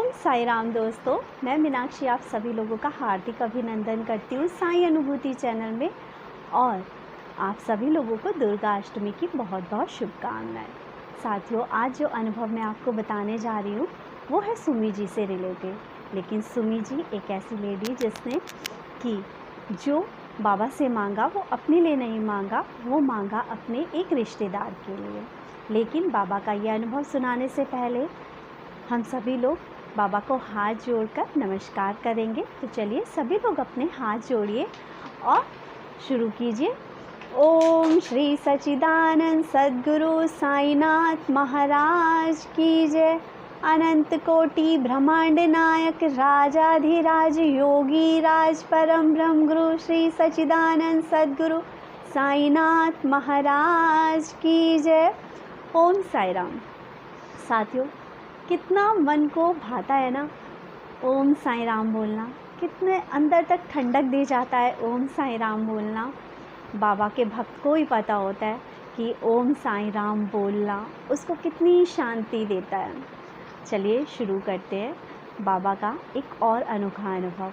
ओम साई राम दोस्तों, मैं मीनाक्षी आप सभी लोगों का हार्दिक अभिनंदन करती हूँ साई अनुभूति चैनल में। और आप सभी लोगों को दुर्गा अष्टमी की बहुत बहुत शुभकामनाएं। साथियों, आज जो अनुभव मैं आपको बताने जा रही हूँ वो है सुमी जी से रिलेटेड। लेकिन सुमी जी एक ऐसी लेडी जिसने कि जो बाबा से मांगा वो अपने लिए नहीं मांगा, वो मांगा अपने एक रिश्तेदार के लिए। लेकिन बाबा का ये अनुभव सुनाने से पहले हम सभी लोग बाबा को हाथ जोड़कर नमस्कार करेंगे। तो चलिए सभी लोग अपने हाथ जोड़िए और शुरू कीजिए। ओम श्री सच्चिदानंद सद्गुरु साईनाथ महाराज की जय। अनंत कोटि ब्रह्मांड नायक राजाधिराज योगी राज परम ब्रह्म गुरु श्री सच्चिदानंद सद्गुरु साईनाथ महाराज की जय। ओम साई राम। साथियों, कितना मन को भाता है ना ओम साई राम बोलना, कितने अंदर तक ठंडक दे जाता है ओम साई राम बोलना। बाबा के भक्त को ही पता होता है कि ओम साई राम बोलना उसको कितनी शांति देता है। चलिए शुरू करते हैं बाबा का एक और अनोखा अनुभव।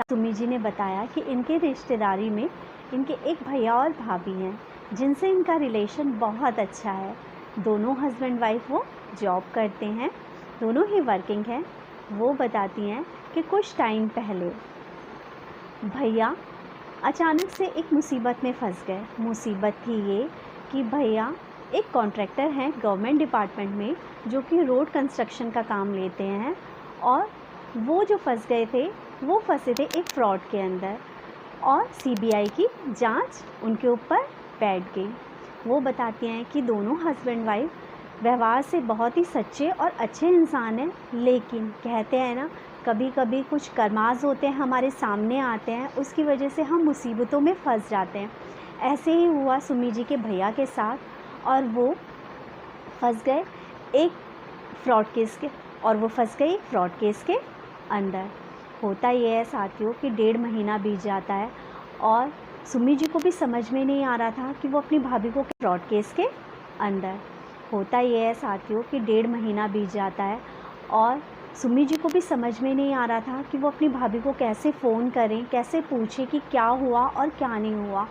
सुमी जी ने बताया कि इनके रिश्तेदारी में इनके एक भैया और भाभी हैं जिनसे इनका रिलेशन बहुत अच्छा है। दोनों हस्बैंड वाइफ वो जॉब करते हैं, दोनों ही वर्किंग हैं। वो बताती हैं कि कुछ टाइम पहले भैया अचानक से एक मुसीबत में फंस गए। मुसीबत थी ये कि भैया एक कॉन्ट्रैक्टर हैं गवर्नमेंट डिपार्टमेंट में जो कि रोड कंस्ट्रक्शन का काम लेते हैं, और वो जो फंस गए थे वो फंसे थे एक फ्रॉड के अंदर, और सीबीआई की जांच उनके ऊपर बैठ गई। वो बताती हैं कि दोनों हस्बैंड वाइफ व्यवहार से बहुत ही सच्चे और अच्छे इंसान हैं, लेकिन कहते हैं ना कभी कभी कुछ कर्माज होते हैं हमारे सामने आते हैं, उसकी वजह से हम मुसीबतों में फंस जाते हैं। ऐसे ही हुआ सुमी जी के भैया के साथ, और वो फंस गए एक फ्रॉड केस के, और वो फंस गई फ्रॉड केस के अंदर। होता ये है साथियों कि 1.5 महीना बीत जाता है और सुमी जी को भी समझ में नहीं आ रहा था कि वो अपनी भाभी को फ्रॉड केस के अंदर। होता ये है साथियों कि 1.5 महीना बीत जाता है और सुमी जी को भी समझ में नहीं आ रहा था कि वो अपनी भाभी को कैसे फ़ोन करें, कैसे पूछें कि क्या हुआ और क्या नहीं हुआ।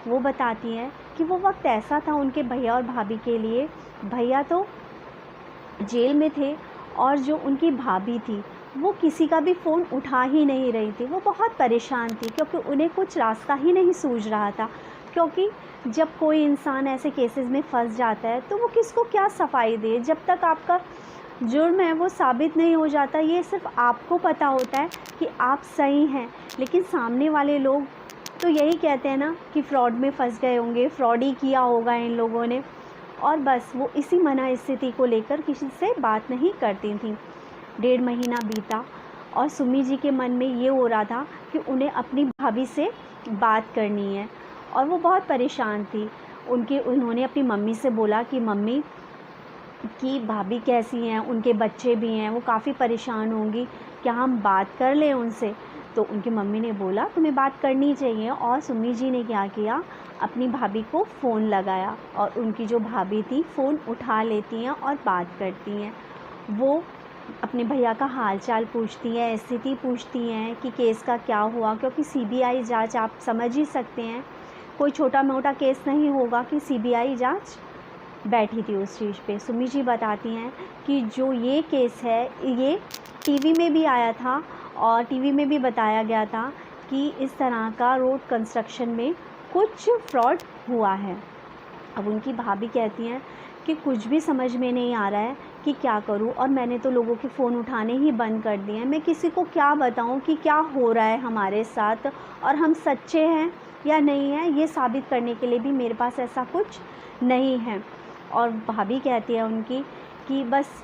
वो बताती हैं कि वो वक्त ऐसा था उनके भैया और भाभी के लिए, भैया तो जेल में थे और जो उनकी भाभी थी वो किसी का भी फ़ोन उठा ही नहीं रही थी। वो बहुत परेशान थी क्योंकि उन्हें कुछ रास्ता ही नहीं सूझ रहा था। क्योंकि जब कोई इंसान ऐसे केसेस में फंस जाता है तो वो किसको क्या सफाई दे, जब तक आपका जुर्म है वो साबित नहीं हो जाता। ये सिर्फ आपको पता होता है कि आप सही हैं, लेकिन सामने वाले लोग तो यही कहते हैं ना कि फ्रॉड में फंस गए होंगे, फ्रॉड ही किया होगा इन लोगों ने, और बस वो इसी मना स्थिति को लेकर किसी से बात नहीं करती थी। 1.5 महीना बीता और सुमी जी के मन में ये हो रहा था कि उन्हें अपनी भाभी से बात करनी है, और वो बहुत परेशान थी। उन्होंने अपनी मम्मी से बोला कि मम्मी कि भाभी कैसी हैं, उनके बच्चे भी हैं, वो काफ़ी परेशान होंगी, क्या हम बात कर लें उनसे। तो उनकी मम्मी ने बोला तुम्हें बात करनी चाहिए, और सुमी जी ने क्या किया, अपनी भाभी को फ़ोन लगाया, और उनकी जो भाभी थी फ़ोन उठा लेती हैं और बात करती हैं। वो अपने भैया का हालचाल पूछती हैं, स्थिति पूछती हैं कि केस का क्या हुआ, क्योंकि सीबीआई जांच आप समझ ही सकते हैं कोई छोटा मोटा केस नहीं होगा कि सीबीआई जांच बैठी थी उस चीज़ पे। सुमी जी बताती हैं कि जो ये केस है ये टीवी में भी आया था, और टीवी में भी बताया गया था कि इस तरह का रोड कंस्ट्रक्शन में कुछ फ्रॉड हुआ है। अब उनकी भाभी कहती हैं कि कुछ भी समझ में नहीं आ रहा है कि क्या करूं, और मैंने तो लोगों के फ़ोन उठाने ही बंद कर दिए हैं। मैं किसी को क्या बताऊं कि क्या हो रहा है हमारे साथ, और हम सच्चे हैं या नहीं हैं ये साबित करने के लिए भी मेरे पास ऐसा कुछ नहीं है। और भाभी कहती है उनकी कि बस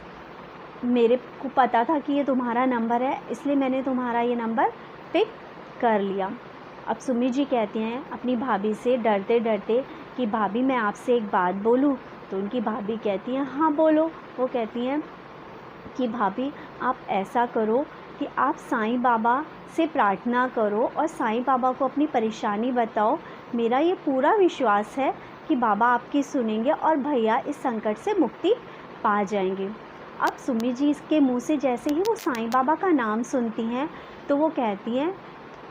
मेरे को पता था कि ये तुम्हारा नंबर है, इसलिए मैंने तुम्हारा ये नंबर पिक कर लिया। अब सुमी जी कहती हैं अपनी भाभी से डरते डरते कि भाभी मैं आपसे एक बात बोलूं। तो उनकी भाभी कहती हैं हाँ बोलो। वो कहती हैं कि भाभी आप ऐसा करो कि आप साईं बाबा से प्रार्थना करो और साईं बाबा को अपनी परेशानी बताओ। मेरा ये पूरा विश्वास है कि बाबा आपकी सुनेंगे और भैया इस संकट से मुक्ति पा जाएंगे। अब सुमी जी के मुंह से जैसे ही वो साईं बाबा का नाम सुनती हैं तो वो कहती हैं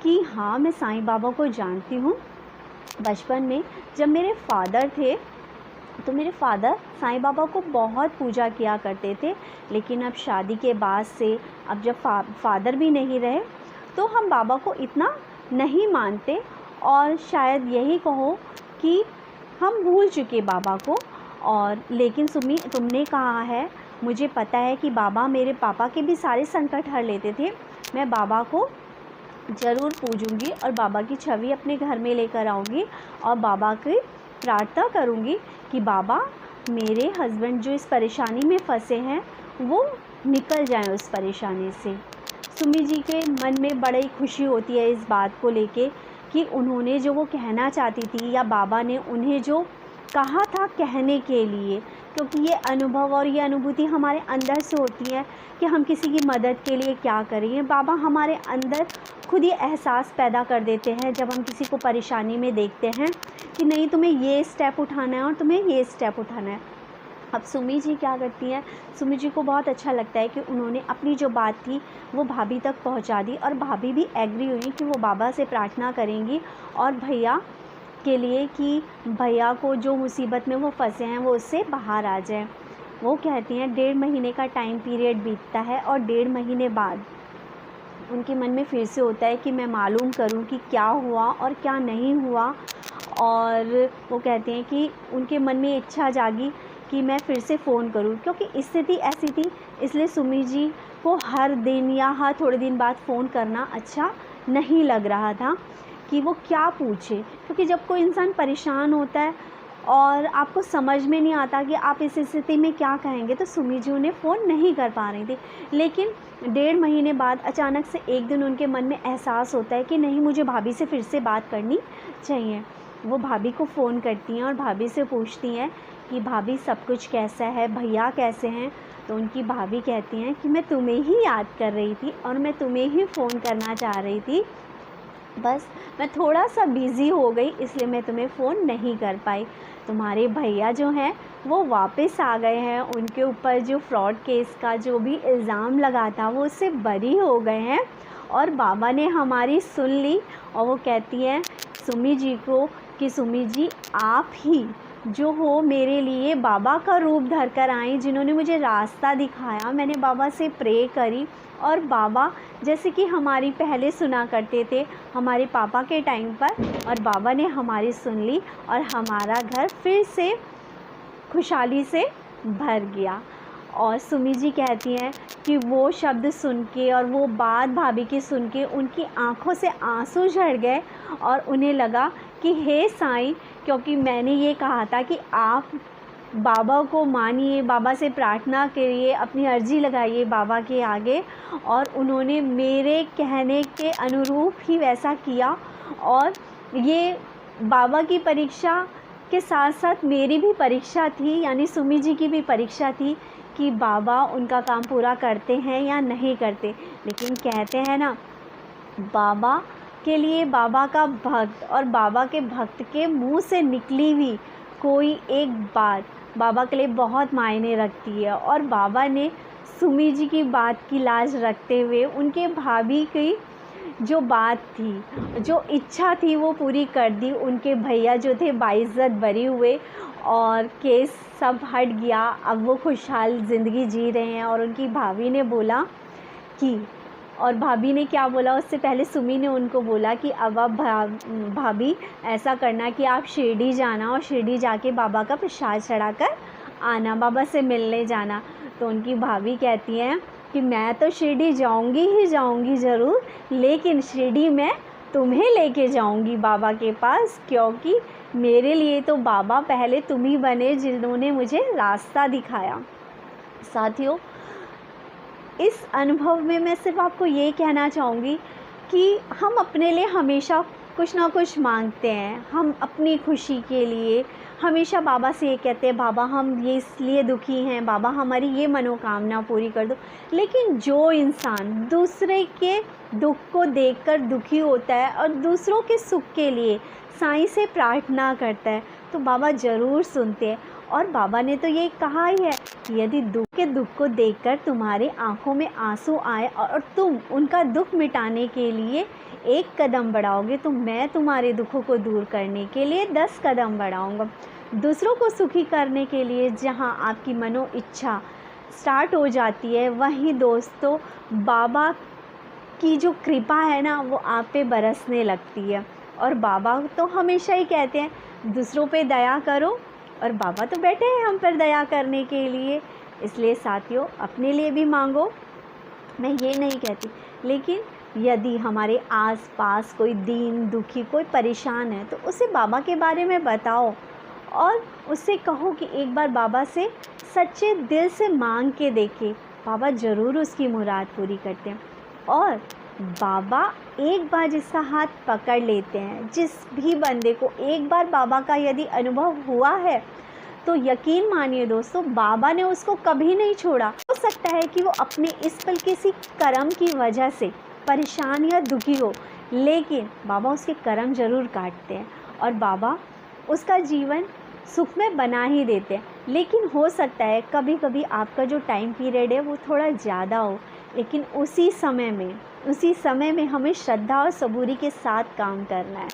कि हाँ, मैं साईं बाबा को जानती हूँ। बचपन में जब मेरे फादर थे तो मेरे फादर साईं बाबा को बहुत पूजा किया करते थे, लेकिन अब शादी के बाद से, अब जब फादर भी नहीं रहे तो हम बाबा को इतना नहीं मानते, और शायद यही कहो कि हम भूल चुके बाबा को। और लेकिन सुमी, तुमने कहा है, मुझे पता है कि बाबा मेरे पापा के भी सारे संकट हर लेते थे। मैं बाबा को ज़रूर पूजूंगी और बाबा की छवि अपने घर में लेकर आऊँगी और बाबा की प्रार्थना करूँगी कि बाबा मेरे हस्बैंड जो इस परेशानी में फंसे हैं वो निकल जाएं उस परेशानी से। सुमी जी के मन में बड़ी खुशी होती है इस बात को लेके कि उन्होंने जो वो कहना चाहती थी, या बाबा ने उन्हें जो कहा था कहने के लिए, क्योंकि ये अनुभव और ये अनुभूति हमारे अंदर से होती है कि हम किसी की मदद के लिए क्या करें। बाबा हमारे अंदर खुद ही एहसास पैदा कर देते हैं जब हम किसी को परेशानी में देखते हैं कि नहीं, तुम्हें ये स्टेप उठाना है और तुम्हें ये स्टेप उठाना है। अब सुमी जी क्या करती हैं, सुमी जी को बहुत अच्छा लगता है कि उन्होंने अपनी जो बात थी वो भाभी तक पहुंचा दी, और भाभी भी एग्री हुई कि वो बाबा से प्रार्थना करेंगी और भैया के लिए कि भैया को जो मुसीबत में वो फंसे हैं वो उससे बाहर आ जाए। वो कहती हैं 1.5 महीने का टाइम पीरियड बीतता है और 1.5 महीने बाद उनके मन में फिर से होता है कि मैं मालूम करूं कि क्या हुआ और क्या नहीं हुआ। और वो कहते हैं कि उनके मन में इच्छा जागी कि मैं फिर से फ़ोन करूं, क्योंकि स्थिति ऐसी थी, इसलिए सुमी जी को हर दिन या हर थोड़े दिन बाद फ़ोन करना अच्छा नहीं लग रहा था कि वो क्या पूछे, क्योंकि जब कोई इंसान परेशान होता है और आपको समझ में नहीं आता कि आप इस स्थिति में क्या कहेंगे, तो सुमी जी उन्हें फ़ोन नहीं कर पा रही थी। लेकिन 1.5 महीने बाद अचानक से एक दिन उनके मन में एहसास होता है कि नहीं, मुझे भाभी से फिर से बात करनी चाहिए। वो भाभी को फ़ोन करती हैं और भाभी से पूछती हैं कि भाभी सब कुछ कैसा है, भैया कैसे हैं। तो उनकी भाभी कहती हैं कि मैं तुम्हें ही याद कर रही थी और मैं तुम्हें ही फ़ोन करना चाह रही थी, बस मैं थोड़ा सा बिज़ी हो गई इसलिए मैं तुम्हें फ़ोन नहीं कर पाई। तुम्हारे भैया जो हैं वो वापस आ गए हैं, उनके ऊपर जो फ्रॉड केस का जो भी इल्ज़ाम लगा था वो उससे बरी हो गए हैं, और बाबा ने हमारी सुन ली। और वो कहती हैं सुमी जी को कि सुमी जी, आप ही जो हो मेरे लिए बाबा का रूप धर कर आई, जिन्होंने मुझे रास्ता दिखाया। मैंने बाबा से प्रे करी और बाबा जैसे कि हमारी पहले सुना करते थे हमारे पापा के टाइम पर, और बाबा ने हमारी सुन ली और हमारा घर फिर से खुशहाली से भर गया। और सुमी जी कहती हैं कि वो शब्द सुन के और वो बात भाभी की सुन के उनकी आंखों से आंसू झड़ गए, और उन्हें लगा कि हे साईं, क्योंकि मैंने ये कहा था कि आप बाबा को मानिए, बाबा से प्रार्थना करिए, अपनी अर्जी लगाइए बाबा के आगे, और उन्होंने मेरे कहने के अनुरूप ही वैसा किया। और ये बाबा की परीक्षा के साथ साथ मेरी भी परीक्षा थी, यानी सुमी जी की भी परीक्षा थी कि बाबा उनका काम पूरा करते हैं या नहीं करते। लेकिन कहते हैं ना, बाबा के लिए बाबा का भक्त और बाबा के भक्त के मुंह से निकली हुई कोई एक बात बाबा के लिए बहुत मायने रखती है। और बाबा ने सुमी जी की बात की लाज रखते हुए उनके भाभी की जो बात थी, जो इच्छा थी, वो पूरी कर दी। उनके भैया जो थे बाइज्जत बरी हुए और केस सब हट गया, अब वो खुशहाल ज़िंदगी जी रहे हैं। और उनकी भाभी ने बोला कि, और भाभी ने क्या बोला, उससे पहले सुमी ने उनको बोला कि अब आप भाभी ऐसा करना कि आप शिरडी जाना और शिरडी जाके बाबा का प्रसाद चढ़ाकर आना, बाबा से मिलने जाना। तो उनकी भाभी कहती हैं कि मैं तो शिरडी जाऊंगी ही जाऊंगी ज़रूर, लेकिन शिरडी मैं तुम्हें लेके जाऊंगी बाबा के पास, क्योंकि मेरे लिए तो बाबा पहले तुम ही बने जिन्होंने मुझे रास्ता दिखाया। साथियों, इस अनुभव में मैं सिर्फ आपको ये कहना चाहूँगी कि हम अपने लिए हमेशा कुछ ना कुछ मांगते हैं। हम अपनी खुशी के लिए हमेशा बाबा से ये कहते हैं, बाबा हम ये इसलिए दुखी हैं, बाबा हमारी ये मनोकामना पूरी कर दो। लेकिन जो इंसान दूसरे के दुख को देखकर दुखी होता है और दूसरों के सुख के लिए साईं से प्रार्थना करता है, तो बाबा ज़रूर सुनते हैं। और बाबा ने तो ये कहा ही है कि यदि दुख को देखकर तुम्हारे आंखों में आंसू आए और तुम उनका दुख मिटाने के लिए एक कदम बढ़ाओगे तो मैं तुम्हारे दुखों को दूर करने के लिए 10 कदम बढ़ाऊँगा। दूसरों को सुखी करने के लिए जहाँ आपकी मनो इच्छा स्टार्ट हो जाती है, वहीं दोस्तों बाबा की जो कृपा है ना वो आप पे बरसने लगती है। और बाबा तो हमेशा ही कहते हैं दूसरों पे दया करो, और बाबा तो बैठे हैं हम पर दया करने के लिए। इसलिए साथियों अपने लिए भी मांगो, मैं ये नहीं कहती, लेकिन यदि हमारे आसपास कोई दीन दुखी कोई परेशान है तो उसे बाबा के बारे में बताओ और उससे कहो कि एक बार बाबा से सच्चे दिल से मांग के देखे, बाबा ज़रूर उसकी मुराद पूरी करते हैं। और बाबा एक बार जिसका हाथ पकड़ लेते हैं, जिस भी बंदे को एक बार बाबा का यदि अनुभव हुआ है तो यकीन मानिए दोस्तों बाबा ने उसको कभी नहीं छोड़ा। हो सकता है कि वो अपने इस पल किसी कर्म की वजह से परेशान या दुखी हो, लेकिन बाबा उसके कर्म ज़रूर काटते हैं और बाबा उसका जीवन सुख में बना ही देते हैं। लेकिन हो सकता है कभी कभी आपका जो टाइम पीरियड है वो थोड़ा ज़्यादा हो, लेकिन उसी समय में हमें श्रद्धा और सबूरी के साथ काम करना है।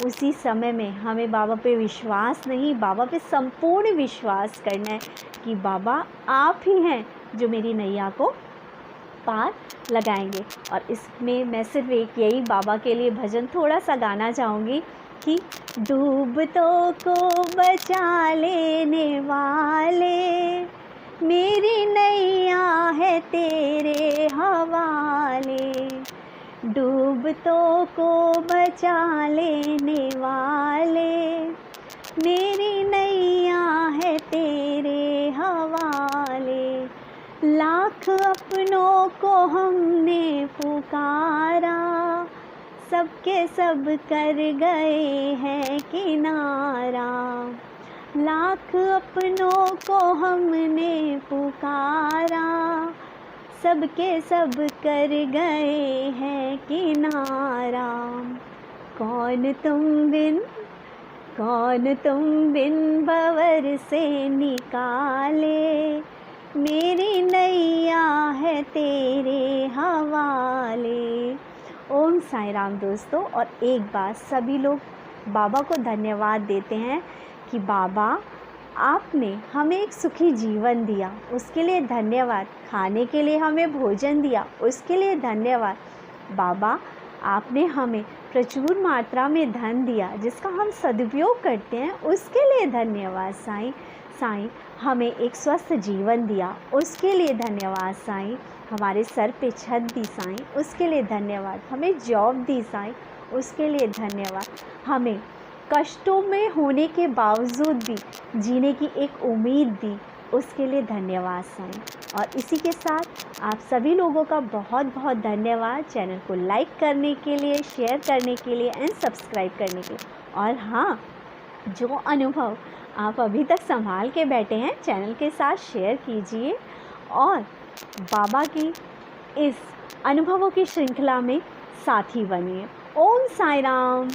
उसी समय में हमें बाबा पे विश्वास नहीं, बाबा पे संपूर्ण विश्वास करना है कि बाबा आप ही हैं जो मेरी नैया को पार लगाएंगे। और इसमें मैं सिर्फ एक यही बाबा के लिए भजन थोड़ा सा गाना चाहूँगी कि डूबतों को बचा लेने वाले मेरी नैया है तेरे हवाले, डूबतों को बचा लेने वाले मेरी नैया है तेरे हवाले। लाख अपनों को हमने पुकारा, सबके सब कर गए हैं किनारा। लाख अपनों को हमने पुकारा, सबके सब कर गए हैं किनारा। कौन तुम बिन भंवर से निकाले, मेरी नैया है तेरे हवाले। ओम साईं राम दोस्तों। और एक बार सभी लोग बाबा को धन्यवाद देते हैं कि बाबा आपने हमें एक सुखी जीवन दिया, उसके लिए धन्यवाद। खाने के लिए हमें भोजन दिया, उसके लिए धन्यवाद। बाबा आपने हमें प्रचुर मात्रा में धन दिया जिसका हम सदुपयोग करते हैं, उसके लिए धन्यवाद साईं। साईं हमें एक स्वस्थ जीवन दिया, उसके लिए धन्यवाद साईं। हमारे सर पे छत दी साईं, उसके लिए धन्यवाद। हमें जॉब दी साईं, उसके लिए धन्यवाद। हमें कष्टों में होने के बावजूद भी जीने की एक उम्मीद दी, उसके लिए धन्यवाद साईं। और इसी के साथ आप सभी लोगों का बहुत बहुत धन्यवाद चैनल को लाइक करने के लिए, शेयर करने के लिए एंड सब्सक्राइब करने के लिए। और हाँ, जो अनुभव आप अभी तक संभाल के बैठे हैं चैनल के साथ शेयर कीजिए और बाबा की इस अनुभवों की श्रृंखला में साथी बनिए। ओम साईं राम।